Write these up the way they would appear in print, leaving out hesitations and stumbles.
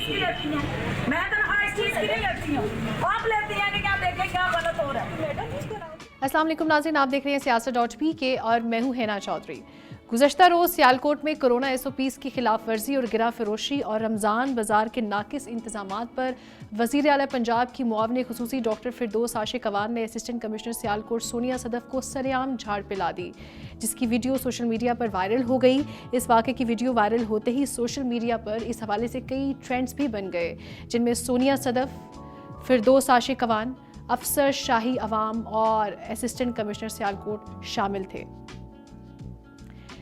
की लेती हैं, मैं तनख्वाह इस चीज़ की नहीं लेती हूँ, आप लेती हैं कि क्या देखें क्या गलत हो रहा है। अस्सलाम वालेकुम नाज़रीन, आप देख रहे हैं Siyasat.pk और मैं हूँ हैना चौधरी। गुज़श्ता रोज़ सियालकोट में कोरोना SOPs की खिलाफ वर्जी और गिरा फरोशी और रमज़ान बाज़ार के नाकिस इंतज़ामात पर वज़ीर आला पंजाब की मुआविन ख़ुसूसी डॉक्टर फिरदौस आशिक अवान ने असिस्टेंट कमिश्नर सियालकोट सोनिया सदफ़ को सरेआम झाड़ पिला दी, जिसकी वीडियो सोशल मीडिया पर वायरल हो गई। इस वाक़े की वीडियो वायरल होते ही सोशल मीडिया पर इस हवाले से कई ट्रेंड्स भी बन गए, जिनमें सोनिया सदफ़, फिरदौस आशिक अवान, अफसर शाही अवाम और असिस्टेंट कमिश्नर सियालकोट शामिल थे।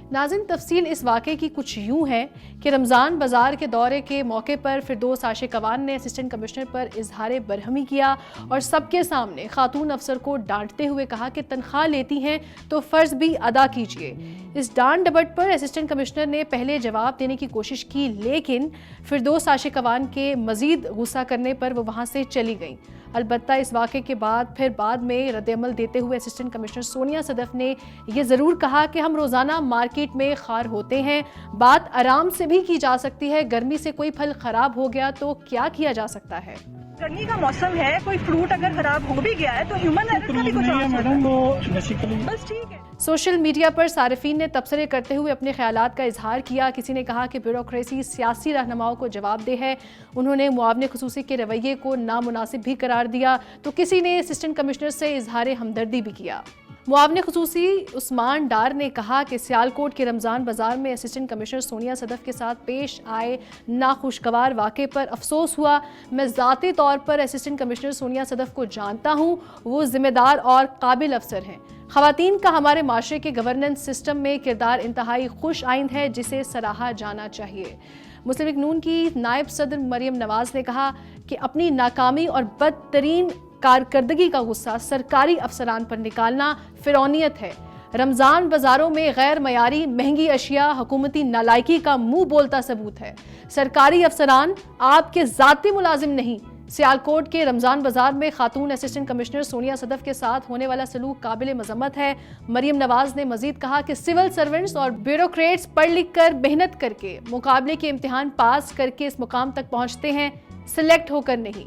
नाज़रीन, तफसील इस वाक़े की कुछ यूँ है कि रमज़ान बाज़ार के दौरे के मौके पर फिरदौस आशिक अवान ने असिस्टेंट कमिश्नर पर इजहार बरहमी किया और सबके सामने खातून अफसर को डांटते हुए कहा कि तनख्वाह लेती हैं तो फ़र्ज़ भी अदा कीजिए। इस डांट डपट पर असिस्टेंट कमिश्नर ने पहले जवाब देने की कोशिश की, लेकिन फिरदौस आशिक अवान के मज़ीद गुस्सा करने पर वो वहाँ से चली गईं। अलबत्ता इस वाक़े के बाद में रद्द-ए-अमल देते हुए असिस्टेंट कमिश्नर सोनिया सदफ़ ने यह ज़रूर कहा कि हम रोज़ाना मार्केट में खार होते हैं, बात आराम से भी की जा सकती है। गर्मी से कोई फल ख़राब हो गया तो क्या किया जा सकता है? गर्मी का मौसम है, कोई फ्रूट अगर खराब हो भी गया है तो ह्यूमन एरर का भी कुछ बस ठीक है। सोशल मीडिया पर सारिफीन ने तबसरे करते हुए अपने ख्यालात का इजहार किया। किसी ने कहा कि ब्यूरोक्रेसी सियासी रहनुमाओं को जवाबदेह है, उन्होंने मुआविन ख़ुसूसी के रवैये को नामुनासिब भी करार दिया, तो किसी ने असिस्टेंट कमिश्नर से इजहार हमदर्दी भी किया। मुआविन ख़ुसूसी उस्मान डार ने कहा कि सियालकोट के रमज़ान बाज़ार में असिस्टेंट कमिश्नर सोनिया सदफ़ के साथ पेश आए नाखुशगवार वाक़े पर अफसोस हुआ। मैं ज़ाती तौर पर असिस्टेंट कमिश्नर सोनिया सदफ़ को जानता हूँ, वो ज़िम्मेदार और काबिल अफसर हैं। ख़वातीन का हमारे माशरे के गवर्नेंस सिस्टम में किरदार इंतहाई खुश आइंद है, जिसे सराहा जाना चाहिए। मुस्लिम लीग नून की नायब सदर मरियम नवाज ने कहा कि अपनी नाकामी और बदतरीन कारकर्दगी का गुस्सा सरकारी अफसरान पर निकालना फिरौनियत है। रमज़ान बाज़ारों में गैर मयारी महंगी अशिया हुकूमती नालायकी का मुंह बोलता सबूत है। सरकारी अफसरान आपके ज़ाती मुलाजिम नहीं। सियालकोट के रमज़ान बाज़ार में खातून असिस्टेंट कमिश्नर सोनिया सदफ़ के साथ होने वाला सलूक काबिल मज़म्मत है। मरियम नवाज ने मजीद कहा कि सिविल सर्वेंट्स और ब्यूरोक्रेट्स पढ़ लिख कर मेहनत करके मुकाबले के इम्तिहान पास करके इस मुकाम तक पहुँचते हैं, सिलेक्ट होकर नहीं।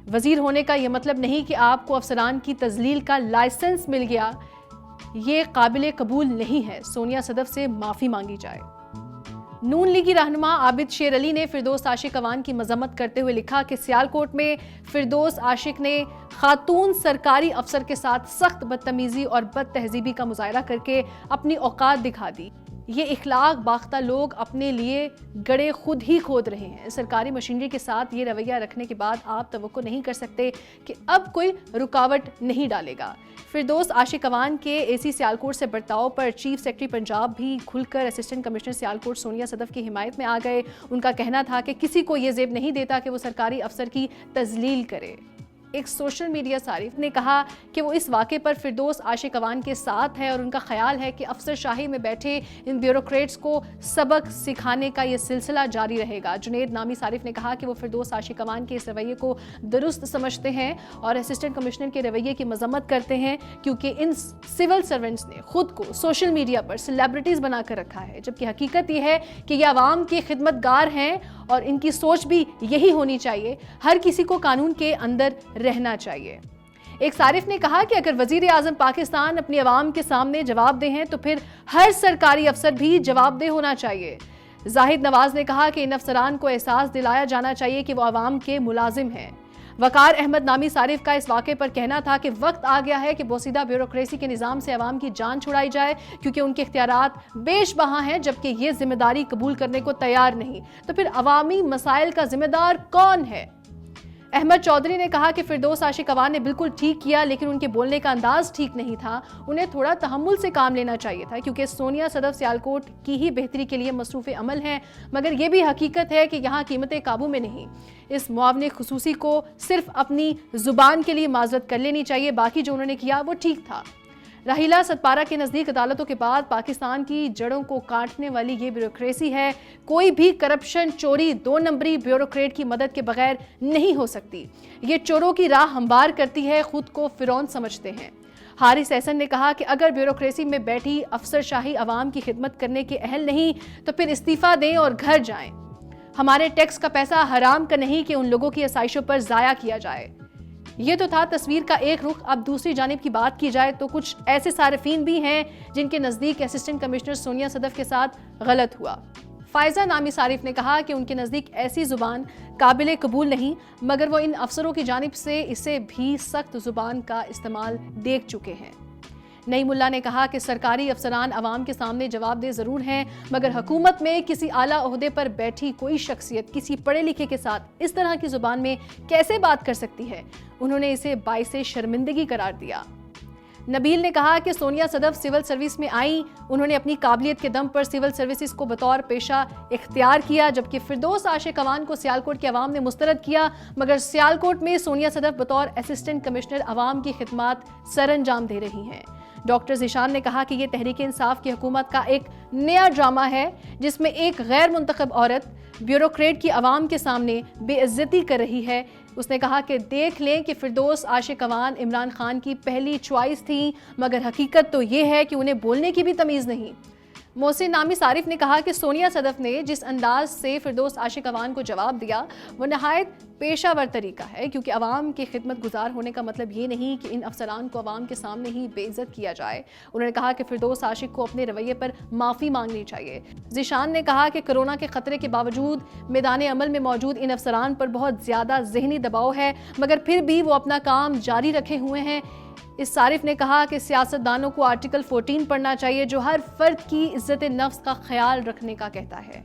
वज़ीर होने का यह मतलब नहीं कि आपको अफसरान की तजलील का लाइसेंस मिल गया, ये काबिल कबूल नहीं है। सोनिया सदफ़ से माफ़ी मांगी जाए। नून लीगी रहनुमा आबिद शेर अली ने फिरदौस आशिक अवान की मजम्मत करते हुए लिखा कि सियालकोट में फिरदौस आशिक ने खातून सरकारी अफसर के साथ सख्त बदतमीजी और बद तहजीबी का मुजाहरा करके अपनी औकात दिखा दी। ये इखलाक बाख्ता लोग अपने लिए गड़े खुद ही खोद रहे हैं। सरकारी मशीनरी के साथ ये रवैया रखने के बाद आप तवक्को नहीं कर सकते कि अब कोई रुकावट नहीं डालेगा। फिरदौस आशिक अवान के AC सियालकोट से बर्ताव पर चीफ सेक्रेटरी पंजाब भी खुलकर असिस्टेंट कमिश्नर सियालकोट सोनिया सदफ़ की हिमायत में आ गए। उनका कहना था कि किसी को ये ज़ेब नहीं देता कि वो सरकारी अफसर की तजलील करे। एक सोशल मीडिया सारिफ ने कहा कि वो इस वाक़े पर फिरदौस आशिक अवान के साथ है और उनका ख्याल है कि अफसर शाही में बैठे इन ब्यूरोक्रेट्स को सबक सिखाने का ये सिलसिला जारी रहेगा। जुनेद नामी सारिफ ने कहा कि वो फिरदौस आशिक अवान के इस रवैये को दुरुस्त समझते हैं और असिस्टेंट कमिश्नर के रवैये की मजम्मत करते हैं, क्योंकि इन सिविल सर्वेंट्स ने खुद को सोशल मीडिया पर सेलिब्रिटीज़ बनाकर रखा है, जबकि हकीकत ये है कि ये अवाम के खिदमतगार हैं और इनकी सोच भी यही होनी चाहिए। हर किसी को कानून के अंदर रहना चाहिए। एक सारिफ ने कहा कि अगर वजीर आजम पाकिस्तान अपनी आवाम के सामने जवाबदेह हैं तो फिर हर सरकारी अफसर भी जवाबदेह होना चाहिए। जाहिद नवाज ने कहा कि इन अफसरान को एहसास दिलाया जाना चाहिए कि वो आवाम के मुलाजिम हैं। वकार अहमद नामी सारिफ का इस वाक़े पर कहना था कि वक्त आ गया है कि बोसीदा ब्यूरोक्रेसी के निज़ाम से अवाम की जान छुड़ाई जाए, क्योंकि उनके इख्तियारात बेशबहा हैं, जबकि ये जिम्मेदारी कबूल करने को तैयार नहीं। तो फिर अवामी मसाइल का जिम्मेदार कौन है? अहमद चौधरी ने कहा कि फिरदौस आशिक अवान ने बिल्कुल ठीक किया, लेकिन उनके बोलने का अंदाज ठीक नहीं था। उन्हें थोड़ा तहम्मुल से काम लेना चाहिए था, क्योंकि सोनिया सदफ़ सियालकोट की ही बेहतरी के लिए मसरूफ़ अमल हैं, मगर यह भी हकीकत है कि यहाँ कीमतें काबू में नहीं। इस मुआविन ख़ुसूसी को सिर्फ अपनी ज़ुबान के लिए माज़रत कर लेनी चाहिए, बाकी जो उन्होंने किया वो ठीक था। राहिला सतपारा के नज़दीक अदालतों के बाद पाकिस्तान की जड़ों को काटने वाली ये ब्यूरोक्रेसी है। कोई भी करप्शन, चोरी, 2 नंबरी ब्यूरोक्रेट की मदद के बगैर नहीं हो सकती। ये चोरों की राह हमवार करती है, खुद को फिरौन समझते हैं। हारिस एहसन ने कहा कि अगर ब्यूरोक्रेसी में बैठी अफसरशाही अवाम की खिदमत करने के अहल नहीं तो फिर इस्तीफ़ा दें और घर जाएं। हमारे टैक्स का पैसा हराम का नहीं कि उन लोगों की आसाइशों पर ज़ाया किया जाए। ये तो था तस्वीर का एक रुख। अब दूसरी जानिब की बात की जाए तो कुछ ऐसे सारिफीन भी हैं जिनके नज़दीक असिस्टेंट कमिश्नर सोनिया सदफ के साथ गलत हुआ। फायजा नामी सारिफ ने कहा कि उनके नज़दीक ऐसी ज़ुबान काबिल कबूल नहीं, मगर वो इन अफसरों की जानिब से इसे भी सख्त ज़ुबान का इस्तेमाल देख चुके हैं। नई मुल्ला ने कहा कि सरकारी अफसरान अवाम के सामने जवाबदेह ज़रूर हैं, मगर हुकूमत में किसी आला ओहदे पर बैठी कोई शख्सियत किसी पढ़े लिखे के साथ इस तरह की ज़ुबान में कैसे बात कर सकती है। उन्होंने इसे बाइसे शर्मिंदगी करार दिया। नबील ने कहा कि सोनिया सदफ सिविल सर्विस में आई, उन्होंने अपनी काबिलियत के दम पर सिविल सर्विसेज को बतौर पेशा इख्तियार किया, जबकि फिरदौस आशिक अवान को सियालकोट के अवाम ने मुस्तरद किया, मगर सियालकोट में सोनिया सदफ बतौर असिस्टेंट कमिश्नर अवाम की खिदमत सरअंजाम दे रही हैं। डॉक्टर ज़ीशान ने कहा कि ये तहरीक इंसाफ की हुकूमत का एक नया ड्रामा है जिसमें एक गैर मुंतखब औरत ब्यूरोक्रेट की अवाम के सामने बेइज्जती कर रही है। उसने कहा कि देख लें कि फिरदौस आशिक अवान इमरान खान की पहली चॉइस थी, मगर हकीकत तो ये है कि उन्हें बोलने की भी तमीज़ नहीं। मोहसिन नामी सारिफ ने कहा कि सोनिया सदफ ने जिस अंदाज से फिरदौस आशिक अवान को जवाब दिया वो नहायत पेशावर तरीका है, क्योंकि अवाम की खिदमत गुजार होने का मतलब ये नहीं कि इन अफसरान को अवाम के सामने ही बेइज्जत किया जाए। उन्होंने कहा कि फिरदौस आशिक को अपने रवैये पर माफ़ी मांगनी चाहिए। ज़ीशान ने कहा कि कोरोना के ख़तरे के बावजूद मैदान अमल में मौजूद इन अफसरान पर बहुत ज़्यादा ज़हनी दबाव है, मगर फिर भी वो अपना काम जारी रखे हुए हैं। इस सारिफ ने कहा कि सियासतदानों को आर्टिकल 14 पढ़ना चाहिए जो हर फर्द की इज्जत नफ्स का ख्याल रखने का कहता है।